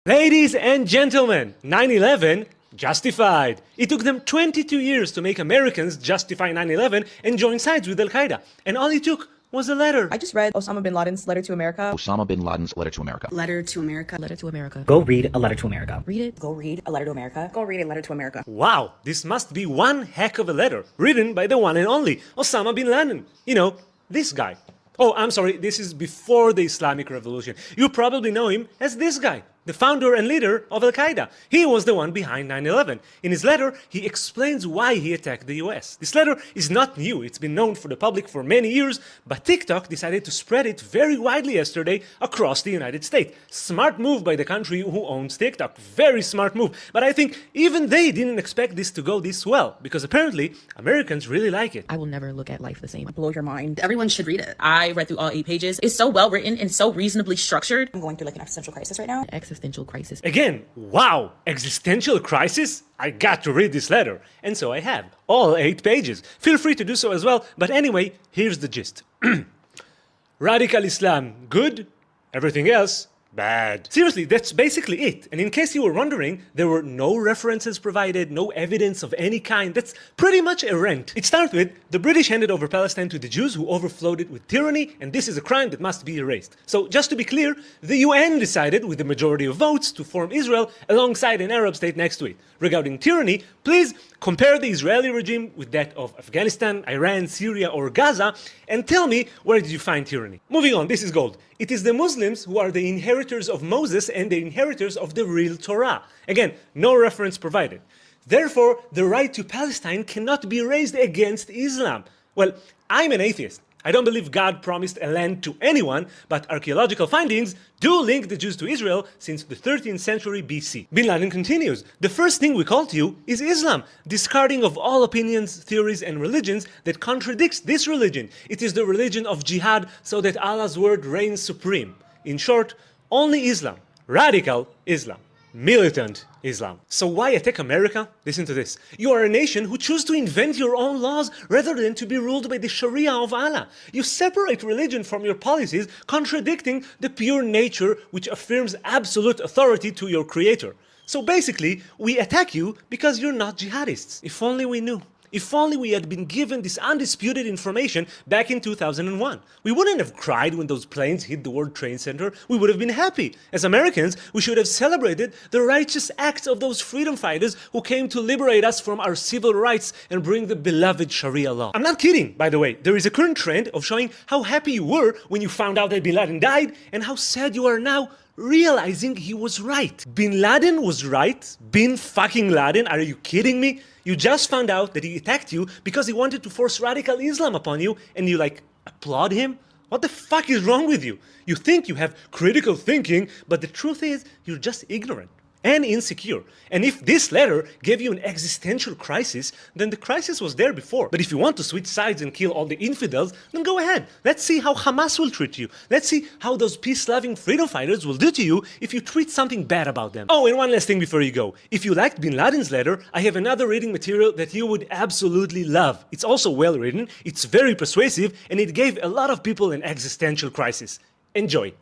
Ladies and gentlemen, 9/11 justified. It took them 22 years to make Americans justify 9/11 and join sides with Al-Qaeda. And all it took was a letter. I just read Osama bin Laden's letter to America. Osama bin Laden's letter to America. Letter to America. Letter to America. Go read A Letter to America. Read it. Go read a letter to America. Go read a letter to America. Wow, this must be one heck of a letter, written by the one and only Osama bin Laden. You know, this guy. Oh, I'm sorry, this is before the Islamic Revolution. You probably know him as this guy, the founder and leader of Al-Qaeda. He was the one behind 9/11. In his letter, he explains why he attacked the US. This letter is not new. It's been known for the public for many years, but TikTok decided to spread it very widely yesterday across the United States. Smart move by the country who owns TikTok. Very smart move. But I think even they didn't expect this to go this well, because apparently Americans really like it. I will never look at life the same. Blow your mind. Everyone should read it. I read through all 8 pages. It's so well written and so reasonably structured. I'm going through like an existential crisis right now. Existential crisis. Again, wow, existential crisis? I got to read this letter. And so I have, all 8 pages. Feel free to do so as well, but anyway, here's the gist. Radical Islam, good. Everything else, bad. Seriously, that's basically it. And in case you were wondering, there were no references provided, no evidence of any kind. That's pretty much a rant. It starts with, the British handed over Palestine to the Jews who overflowed it with tyranny, and this is a crime that must be erased. So just to be clear, the UN decided with the majority of votes to form Israel alongside an Arab state next to it. Regarding tyranny, please compare the Israeli regime with that of Afghanistan, Iran, Syria, or Gaza, and tell me where did you find tyranny. Moving on, this is gold. It is the Muslims who are the inheritors of Moses and the inheritors of the real Torah. Again, no reference provided. Therefore, the right to Palestine cannot be raised against Islam. Well, I'm an atheist. I don't believe God promised a land to anyone, but archaeological findings do link the Jews to Israel since the 13th century BC. Bin Laden continues, the first thing we call to you is Islam, discarding of all opinions, theories, and religions that contradicts this religion. It is the religion of jihad so that Allah's word reigns supreme. In short, only Islam, radical Islam. Militant Islam. So why attack America? Listen to this. You are a nation who choose to invent your own laws rather than to be ruled by the Sharia of Allah. You separate religion from your policies, contradicting the pure nature which affirms absolute authority to your creator. So basically, we attack you because you're not jihadists. If only we knew. If only we had been given this undisputed information back in 2001. We wouldn't have cried when those planes hit the World Trade Center. We would have been happy. As Americans, we should have celebrated the righteous acts of those freedom fighters who came to liberate us from our civil rights and bring the beloved Sharia law. I'm not kidding, by the way. There is a current trend of showing how happy you were when you found out that Bin Laden died and how sad you are now realizing he was right. Bin Laden was right? Bin fucking Laden? Are you kidding me? You just found out that he attacked you because he wanted to force radical Islam upon you and you applaud him? What the fuck is wrong with you? You think you have critical thinking, but the truth is you're just ignorant and insecure. And if this letter gave you an existential crisis, then the crisis was there before. But if you want to switch sides and kill all the infidels, then go ahead. Let's see how Hamas will treat you. Let's see how those peace-loving freedom fighters will do to you if you tweet something bad about them. Oh, and one last thing before you go. If you liked Bin Laden's letter, I have another reading material that you would absolutely love. It's also well written, it's very persuasive, and it gave a lot of people an existential crisis. Enjoy.